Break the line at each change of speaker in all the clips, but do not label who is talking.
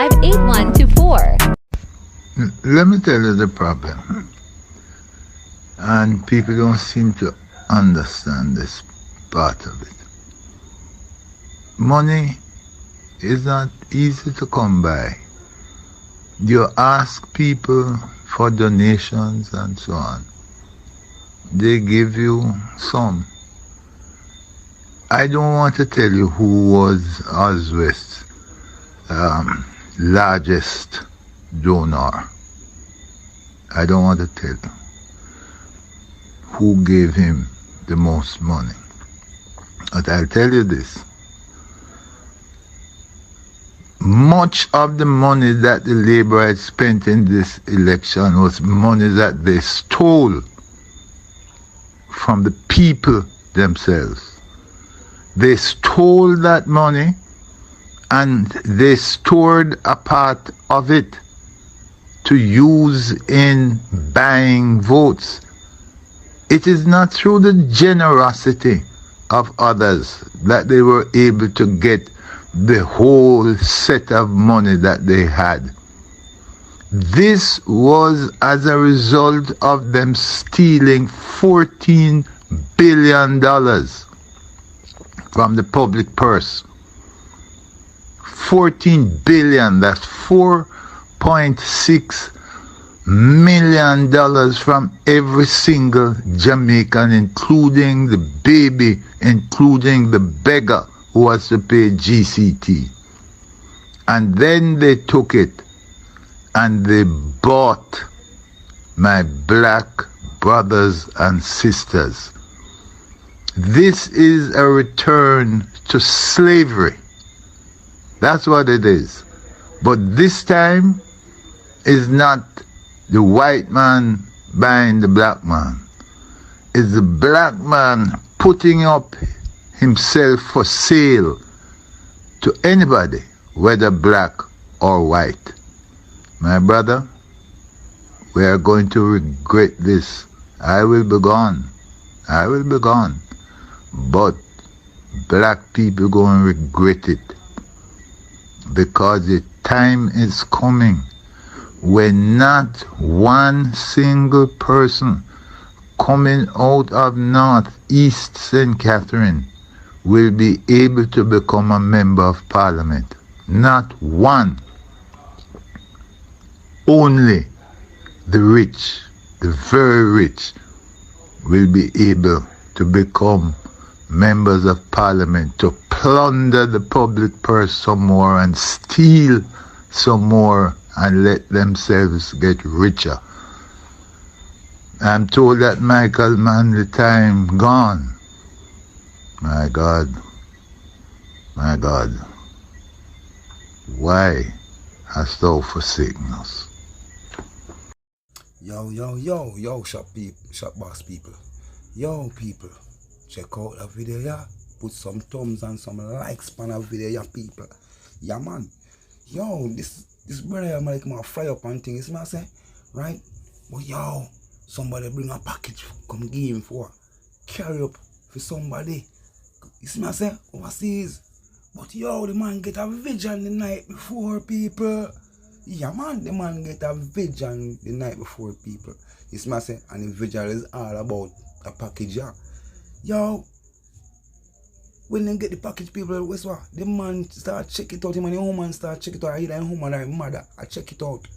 58124.
Let me tell you the problem. And people don't seem to understand this part of it. Money is not easy to come by. You ask people for donations and so on. They give you some. I don't want to tell you who was Oswest's largest donor. I don't want to tell you who gave him the most money. But I'll tell you this. Much of the money that the Labour had spent in this election was money that they stole from the people themselves. They stole that money and they stored a part of it to use in buying votes. It is not through the generosity of others that they were able to get the whole set of money that they had. This was as a result of them stealing $14 billion from the public purse. 14 billion, that's $4.6 million from every single Jamaican, including the baby, including the beggar who was to pay GCT. And then they took it and they bought my black brothers and sisters. This is a return to slavery. That's what it is. But this time is not the white man buying the black man. It's the black man putting up himself for sale to anybody, whether black or white. My brother, we are going to regret this. I will be gone. I will be gone. But black people going to regret it, because the time is coming when not one single person coming out of Northeast St. Catherine will be able to become a member of parliament. Not one. Only the rich, the very rich, will be able to become members of parliament, to plunder the public purse some more and steal some more and let themselves get richer. I'm told that Michael Manley time gone. My God, why hast thou forsaken us?
Yo, shop boss people. Yo, people, check out that video, yeah. Put some thumbs and some likes on that video, yeah, people. Yeah, man. Yo, this brother, I'm like, my fry up and things, man, say, right? But yo, somebody bring a package, come give him for carry up for somebody. You see me, I say, overseas. But yo, the man get a vision the night before, people. Yeah, man, the man get a vision the night before, people. You see me, I say, and the vision is all about a package, yeah. Yo, when they get the package, people, what's what? The man start check it out, him and the woman start check it out, either the woman or the mother, I check it out.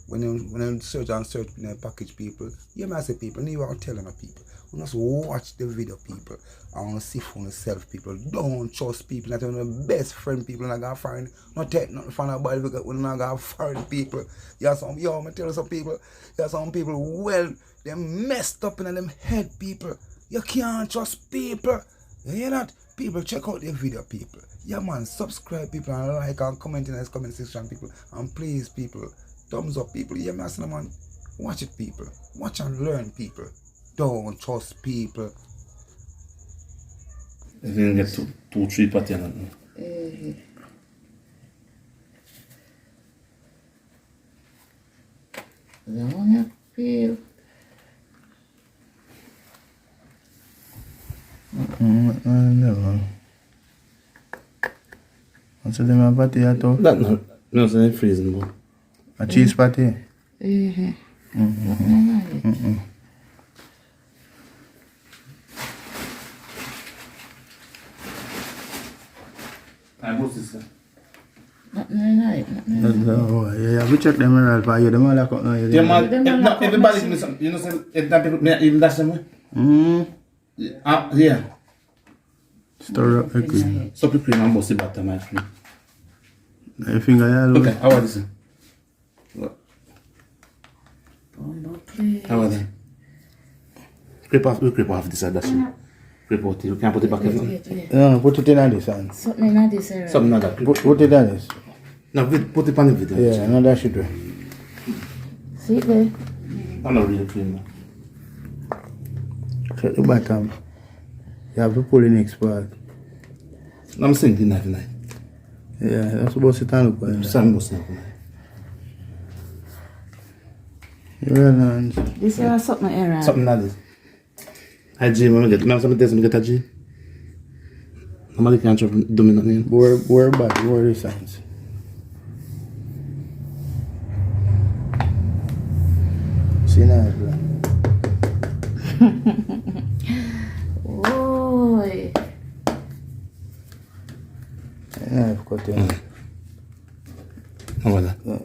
When they search in the package, people, you may say, people, you are telling the people. You must watch the video, people. I want to see for yourself, people. Don't trust people. Not even the best friend, people. Not gonna find, not take nothing from nobody because we're not gonna find people. You have some, yo, I'm tell you some people. You have some people, well, they messed up in them head, people. You can't trust people. You hear that? People, check out the video, people. Yeah, man, subscribe, people, and like and comment in the comment section, people. And please, people, thumbs up, people. Yeah, man, watch it, people. Watch and learn, people. Don't trust people.
You can get 2-3 patterns.
The one you feel.
Never. What's the name of it?
That No, so they're freezing, bro.
A cheese patty.
I go sister.
Oh, yeah, we check them around for you. Them all like up now.
Yeah, man. Everybody give me some. You know, say, if that people, me even dash them way. Yeah.
Stir up the cream.
Stop the cream and bust the butter, my cream.
Your finger, yeah.
Okay, how was this? What? How was that? Creep off this side, that's it. Creep out it. You can't put it back in.
No, put it in this hand.
Something in this area.
Something like that.
Put it in this.
No, put it on the video.
Yeah, no, that should do.
See it there?
I'm not really clean now.
Check the bottom. You have to pull the next part.
I'm saying the knife.
Yeah, that's supposed to stand up.
Some must not.
This is something area.
Something like this. I gym when I get. Remember something test me get a gym. Nobody can try do me nothing.
Where bad? Where the signs? See now, bro.
Oi.
Yeah, I've got it.
How about that?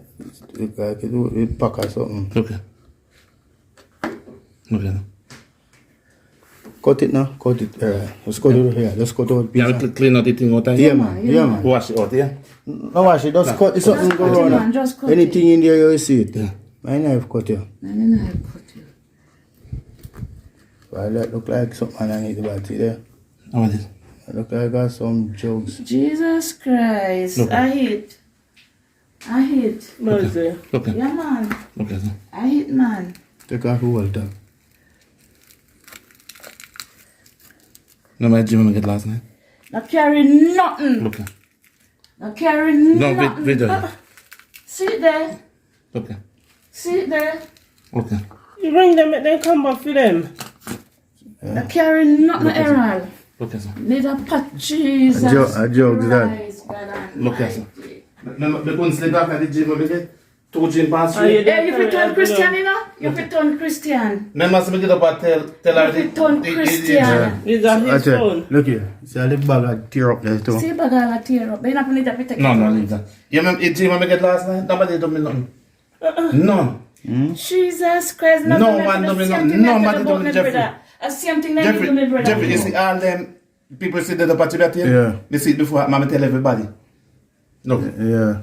It pack or something.
Okay. Okay.
Cut it now. Cut it. Just cut it here. Just cut out piece.
Yeah, clean out the thing out
Yeah, man. Yeah, man.
Wash it out, yeah?
No wash it. Just cut it. Something go
cut it,
wrong.
man, just cut
Anything in there, you will see it.
Yeah.
My knife cut here.
No, cut it.
Well, that look like something underneath the body there.
How about this?
It look like I got some jugs.
Jesus Christ.
Okay.
I hit.
Okay. Okay.
Yeah, man.
Okay, so.
I hit, man.
Take off the whole top.
No, my gym when I get last night.
Not carry nothing.
Okay.
Not carry
No,
nothing.
wait there.
See it there.
Okay.
See it there.
Okay.
You bring them, make them come back for them.
Not carry nothing, Errol.
Okay, so.
Need a pot, Jesus.
A jug, that.
Christ, God
Look at
Almighty.
Remember, they couldn't sleep back at the gym when we get 2 gym past
Oh, yeah.
3.
Yeah, you fit turn Christian, you know? You fit turn Christian.
Remember, so we get up and tell her
You fit turn Christian.
Is that his
Okay,
phone?
look here. See how the bag I tear up there too.
See, bagala tear up. But you not need to be taken.
No, leave that. You remember the gym when we get last night? Nobody told me nothing. No.
Jesus Christ.
No man do me nothing. No man do me, Jeffrey.
The same thing that you do me, brother.
Jeffrey, you see all them people see the party that here?
Yeah.
They see it before, Mama tell everybody. Look.
Yeah.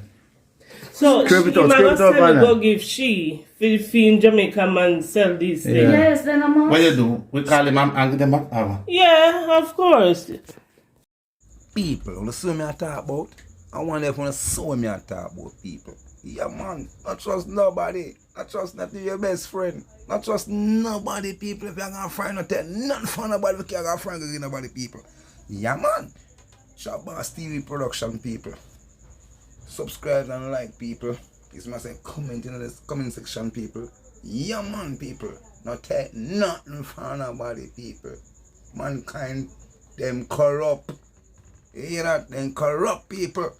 So,
Scrape it
she
out,
might
scrape it out,
sell
man.
go give she in Jamaica man sell these things.
Yeah.
Yes, then I'm
What you do? We call him and give them back hour.
Yeah, of course.
People, when you see me I talk about, I wonder if you saw me I talk about people. Yeah, man, not trust nobody. Not trust not your best friend. Not trust nobody, people. If you're going to friend, not tell nothing for nobody if you're going to friend with nobody, people. Yeah, man. Shopboss TV production, people. Subscribe and like, people. This must say comment in the comment section, people. Yeah, man, people. Not tell nothing for nobody, people. Mankind, them corrupt. You hear that? Them corrupt people.